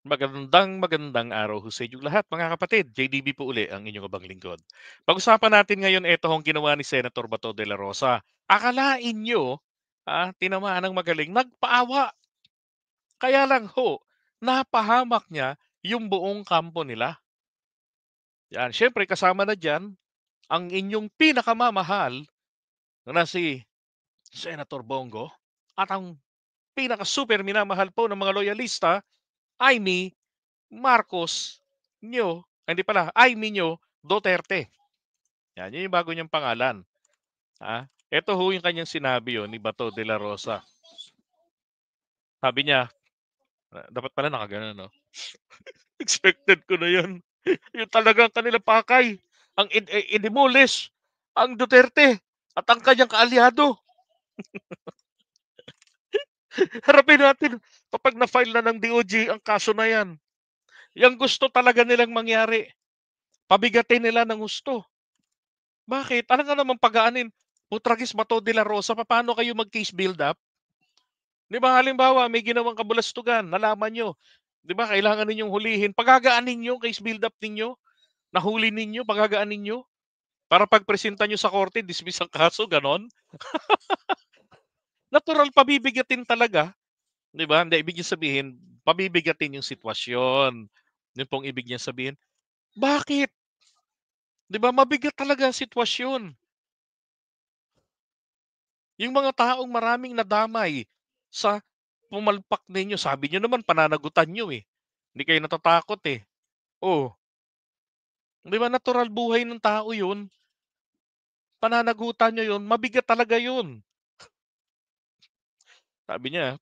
Magandang araw ho sa inyong lahat mga kapatid. JDB po uli ang inyong abang lingkod. Pag-usapan natin ngayon ito hong ginawa ni Senator Bato de la Rosa. Akalain nyo, tinamaan ng magaling, nagpaawa. Kaya lang ho, napahamak niya yung buong kampo nila. Yan, syempre kasama na dyan ang inyong pinakamamahal na si Senator Bongo at ang pinaka-super minamahal po ng mga loyalista ay ni Marcos Nyo, hindi pala, Amy Nyo Duterte. Yan, yun yung bago niyang pangalan. Ito ho yung kanyang sinabi yun, ni Bato de la Rosa. Sabi niya, dapat pala nakagana, no? Expected ko na yun. Yung talagang kanilang pakay. Ang inimulis ang Duterte at ang kanyang kaalyado. Harapin natin kapag na-file na ng DOJ ang kaso na yan. Yang gusto talaga nilang mangyari. Pabigatin nila ng gusto. Bakit? Alam nga naman pagaanin. Putragis Bato de la Rosa, paano kayo mag-case build up? Di ba halimbawa may ginawang kabulastugan, nalaman nyo. Di ba kailangan ninyong hulihin. Pagagaanin nyo, case build up ninyo. Nahuli ninyo, pagagaanin nyo. Para pagpresenta nyo sa korte, dismiss ang kaso, ganon. Natural, pabibigatin talaga. Di ba? Hindi, ibig niya sabihin, pabibigatin yung sitwasyon. Yun pong ibig niya sabihin. Bakit? Di ba? Mabigat talaga ang sitwasyon. Yung mga taong maraming nadamay sa pumalpak ninyo, sabi niyo naman pananagutan niyo eh. Hindi kayo natatakot eh. Oh, 'di ba natural buhay ng tao 'yun? Pananagutan niyo 'yun, mabigat talaga 'yun. Sabi niya,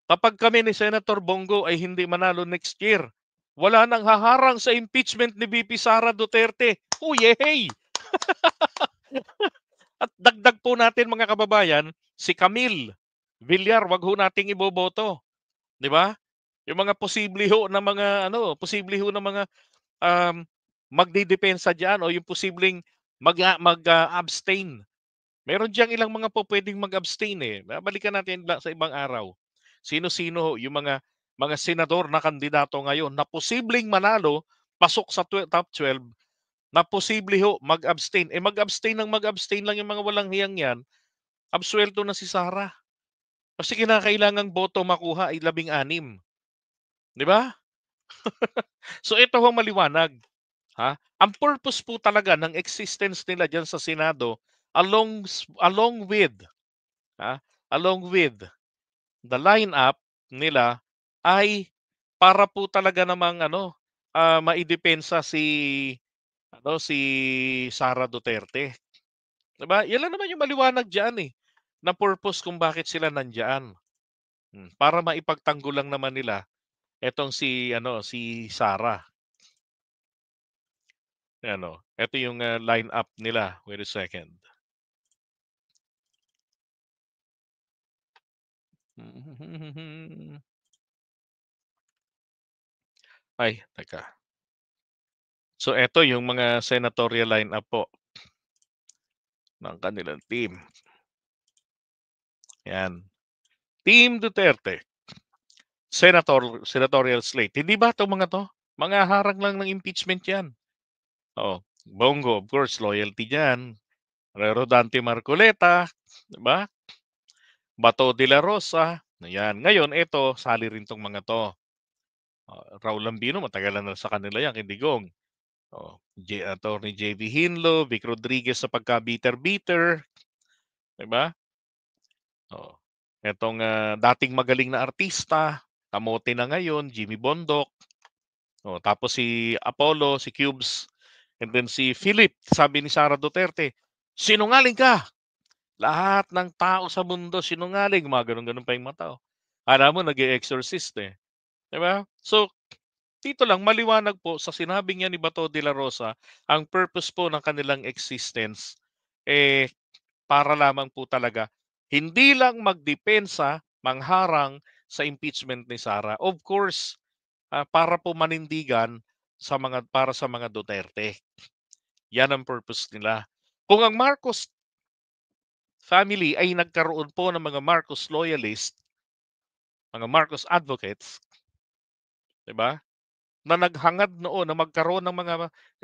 kapag kami ni Senator Bongo ay hindi manalo next year, wala nang haharang sa impeachment ni VP Sara Duterte. Oh, yay! At dagdag po natin mga kababayan, si Camille Villar, wag ho nating iboboto, 'di ba? Yung mga posible ho na mga posible ho na mga um, magdidepensa diyan o yung posibleng abstain. Meron diyang ilang mga po pwedeng mag-abstain eh. Balikan natin sa ibang araw. Sino-sino ho yung mga senador na kandidato ngayon na posibleng manalo pasok sa top 12 na posible ho mag-abstain. Eh mag-abstain ng mag-abstain lang yung mga walang hiyang yan, absuelto na si Sara. Kasi kinakailangang boto makuha ay 16. Di ba? So ito ho maliwanag. Ang purpose po talaga ng existence nila diyan sa Senado along along with ha, along with the lineup nila ay para po talaga namang maidepensa si Sara Duterte. 'Di ba? Yan lang naman yung maliwanag diyan eh na purpose kung bakit sila nandiyan. Para maipagtanggol lang naman nila etong si Sara. Ito yung lineup nila. Wait a second. Ay, teka. So, eto yung mga senatorial lineup po ng kanilang team. Yan. Team Duterte. Senatorial slate. Hindi ba itong mga to? Mga harang lang ng impeachment yan. Oh, Bongo, of course, loyalty dyan. Rodante Marcoleta, di ba? Bato de la Rosa. Yan. Ngayon, ito, sali rin tong mga to. Raul Lambino, matagal na sa kanila yan, Kindigong. Attorney J.V. Hinlo, Vic Rodriguez sa pagka-bitter-bitter, 'di ba? Oh. Etong dating magaling na artista, kamote na ngayon, Jimmy Bondok. Tapos si Apollo, si Cubes, and then si Philip, sabi ni Sara Duterte, sinungaling ka! Lahat ng tao sa mundo sinungaling. Mga ganun-ganun pa yung mata. Alam mo, nag-exorcist eh. 'Di ba? So, dito lang maliwanag po sa sinabi niya ni Bato de la Rosa, ang purpose po ng kanilang existence para lamang po talaga hindi lang magdepensa, mangharang sa impeachment ni Sara. Of course, para po manindigan para sa mga Duterte. Yan ang purpose nila. Kung ang Marcos family ay nagkaroon po ng mga Marcos loyalist, mga Marcos advocates, 'di ba? Na naghangad noon na magkaroon ng mga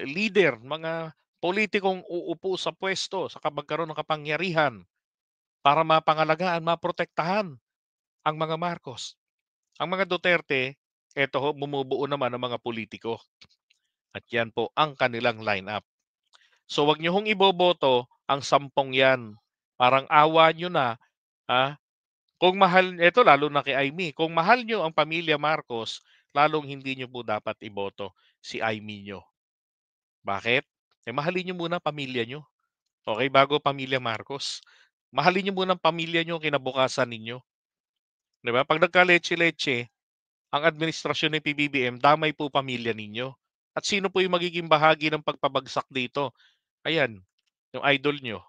leader, mga politikong uupo sa puwesto saka magkaroon ng kapangyarihan para mapangalagaan, maprotektahan ang mga Marcos. Ang mga Duterte, eto ho, bumubuo naman ng mga politiko at yan po ang kanilang lineup. So, wag niyo hong iboboto ang 10 yan. Parang awa niyo na, ah, kung mahal eto lalo na kay Imee, kung mahal niyo ang pamilya Marcos, lalong hindi niyo po dapat iboto si Imee niyo. Bakit? Eh, mahalin niyo muna pamilya niyo, okey, bago pamilya Marcos. Mahalin niyo muna ang pamilya niyo, kinabukasan ninyo, 'di ba? 'Pag nagka-letse-letse ang administrasyon ng PBBM, damay po pamilya ninyo. At sino po yung magiging bahagi ng pagpabagsak dito? Ayan, yung idol niyo,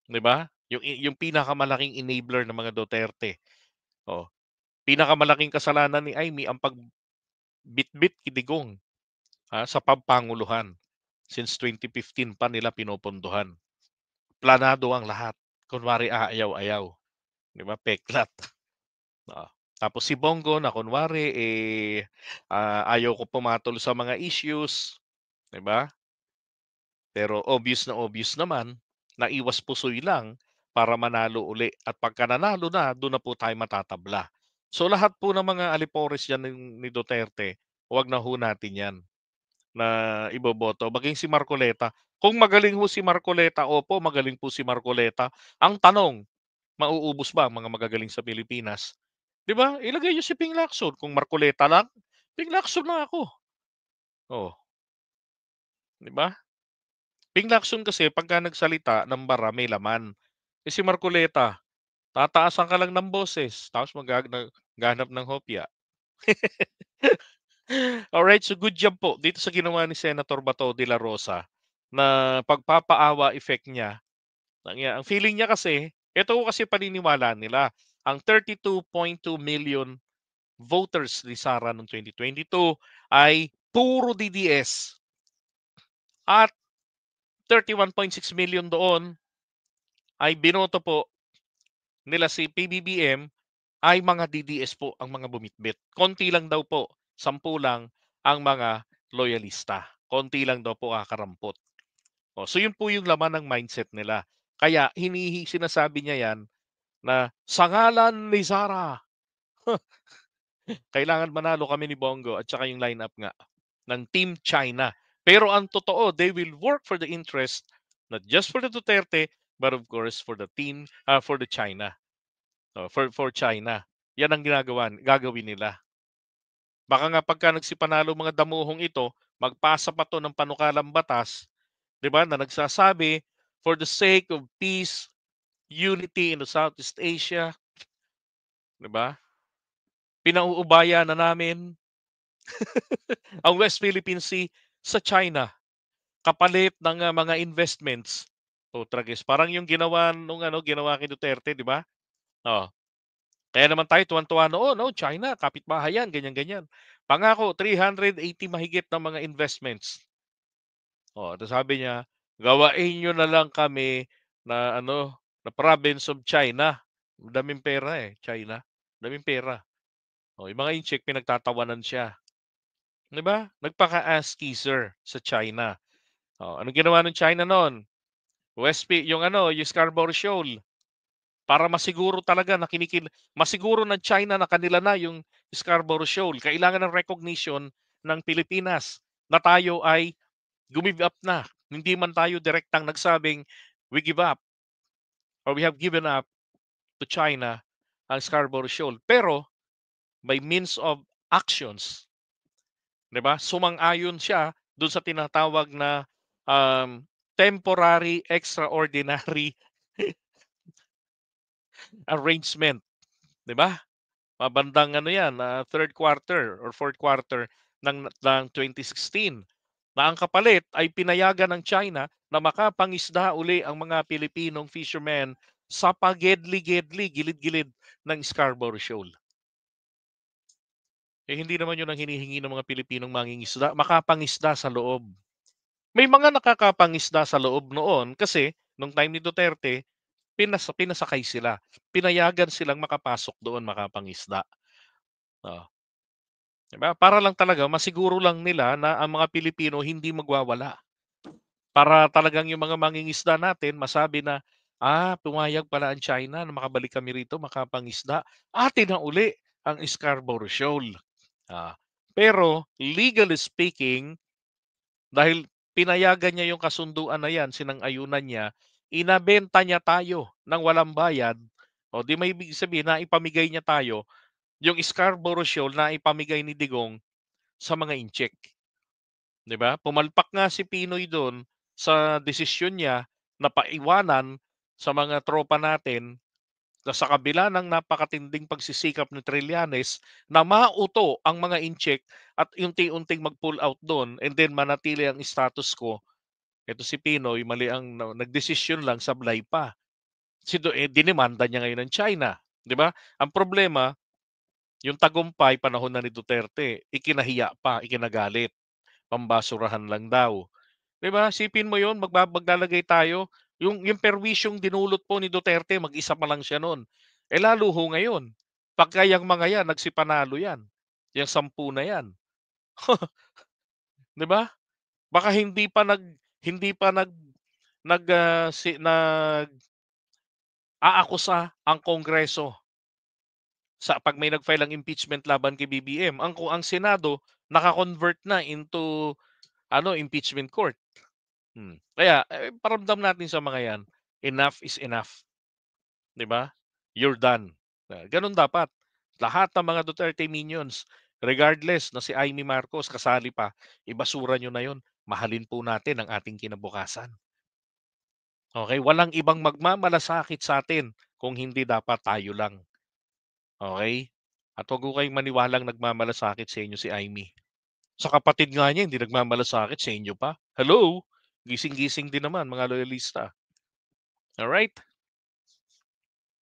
'di ba? Yung pinakamalaking enabler ng mga Duterte. Oh, pinakamalaking kasalanan ni Imee ang pagbitbit kay Digong, sa pampanguluhan. Since 2015 pa nila pinopondohan. Planado ang lahat. Kunwari aayaw-ayaw, 'di ba, peklat. Oo. Tapos si Bongo na kunwari, ayaw ko pumatol sa mga issues, 'di ba? Pero obvious naman na iwas pusoy lang para manalo uli at pagka nanalo na, dun na po tayo matatabla. So lahat po ng mga alipores diyan ni Duterte, 'wag na ho natin 'yan na iboboto. Maging si Marcoleta, kung magaling ho si Marcoleta, opo, magaling po si Marcoleta. Ang tanong, mauubos ba ang mga magagaling sa Pilipinas? 'Di ba? Ilagay niyo si Ping Lacson, kung Marcoleta lang, Ping Lacson na ako. Oh, 'di ba? Ping Lacson kasi pagka nagsalita ng bara may laman. Eh, si Marcoleta, tataasan ka lang ng boses tapos maghahanap ng hopya. Alright, so good job po dito sa ginawa ni Senator Bato de la Rosa na pagpapaawa effect niya. Ang feeling niya kasi, ito ko kasi paniniwala nila, ang 32.2 million voters ni Sara noong 2022 ay puro DDS at 31.6 million doon ay binoto po nila si PBBM ay mga DDS po ang mga bumitbit. Konti lang daw po, 10 lang ang mga loyalista. Konti lang daw po kakarampot. So yun po yung laman ng mindset nila. Kaya sinasabi niya yan na sa ngalan ni Sara, kailangan manalo kami ni Bongo at saka yung lineup nga ng Team China. Pero ang totoo, they will work for the interest not just for the Duterte but of course for the for the China. For China. Yan ang gagawin nila. Baka nga pagka nagsipanalo mga damuhong ito, magpasa pa 'to ng panukalang batas, 'di ba, na nagsasabi, "For the sake of peace, unity in the Southeast Asia," 'di ba? Pinauubaya na namin ang West Philippine Sea sa China kapalit ng, mga investments. Tragis, parang yung ginawa kay Duterte, 'di ba? Oh, kaya naman tayo tuwang-tuwa noon, "Oh, China kapitbahay yan," ganyan-ganyan. Pangako 380 mahigit na mga investments. Tapos sabi niya, "Gawain niyo na lang kami na na province of China." Daming pera, China, daming pera. Yung mga incheck pinagtatawanan siya, 'di ba? Nagpaka-ass kisser sa China. Anong ginawa ng China no'n? Yung Scarborough Shoal. Para masiguro talaga na masiguro ng China na kanila na yung Scarborough Shoal, kailangan ng recognition ng Pilipinas na tayo ay give up na. Hindi man tayo direktang nagsabing, "We give up or we have given up to China ang Scarborough Shoal." Pero by means of actions, 'di ba? Sumang-ayon siya dun sa tinatawag na temporary extraordinary arrangement, 'di ba? Mabandang 3rd quarter or 4th quarter ng 2016 na ang kapalit ay pinayagan ng China na makapangisda uli ang mga Pilipinong fishermen sa pagedli-gedli, gilid-gilid ng Scarborough Shoal. Hindi naman yun ang hinihingi ng mga Pilipinong mangingisda, makapangisda sa loob. May mga nakakapangisda sa loob noon kasi nung time ni Duterte, pinasakay sila. Pinayagan silang makapasok doon makapangisda. Oh. 'Di ba? Para lang talaga masiguro lang nila na ang mga Pilipino hindi magwawala. Para talagang yung mga mangingisda natin masabi na, pumayag pala ang China na makabalik kami rito makapangisda. Atin na uli ang Scarborough Shoal. Ah, pero legally speaking, dahil pinayagan niya yung kasunduan na yan, sinang-ayunan niya, inabenta niya tayo ng walang bayad. O di may ibig sabihin na ipamigay niya tayo yung Scarborough Shoal na ipamigay ni Digong sa mga incheck. 'Di ba? Pumalpak nga si Pinoy do'n sa desisyon niya na paiwanan sa mga tropa natin na sa kabila ng napakatinding pagsisikap ni Trillanes na mauto ang mga incheck at unti-unting mag-pull out do'n and then manatili ang status quo. Ito si Pinoy mali ang nagdesisyon lang sablay pa. Dinemanda niya ngayon ng China, 'di ba? Ang problema, yung tagumpay panahon na ni Duterte, ikinahiya pa, ikinagalit, pambasurahan lang daw. 'Di ba, isipin mo 'yun, maglalagay tayo, yung perwisyong dinulot po ni Duterte mag-isa pa lang siya no'n. Lalo ho ngayon, pagka yang mga 'yan nagsipanalo 'yan, yang 10 na 'yan, 'di ba? Baka hindi pa aakusa ang Kongreso 'pag may nag-file ng impeachment laban kay BBM. Ang Senado naka-convert na into impeachment court. Kaya, paramdam natin sa mga 'yan, enough is enough, 'di ba? You're done. Gano'n dapat. Lahat ng mga Duterte minions, regardless na si Amy Marcos kasali pa, ibasura niyo na 'yon. Mahalin po natin ang ating kinabukasan. Okay? Walang ibang magmamalasakit sa atin kung hindi dapat tayo lang. Okay? At huwag ho kayong maniwalang nagmamalasakit sa inyo si Amy. Sa kapatid nga niya hindi nagmamalasakit, sa inyo pa. Hello? Gising-gising din naman mga loyalista. Alright?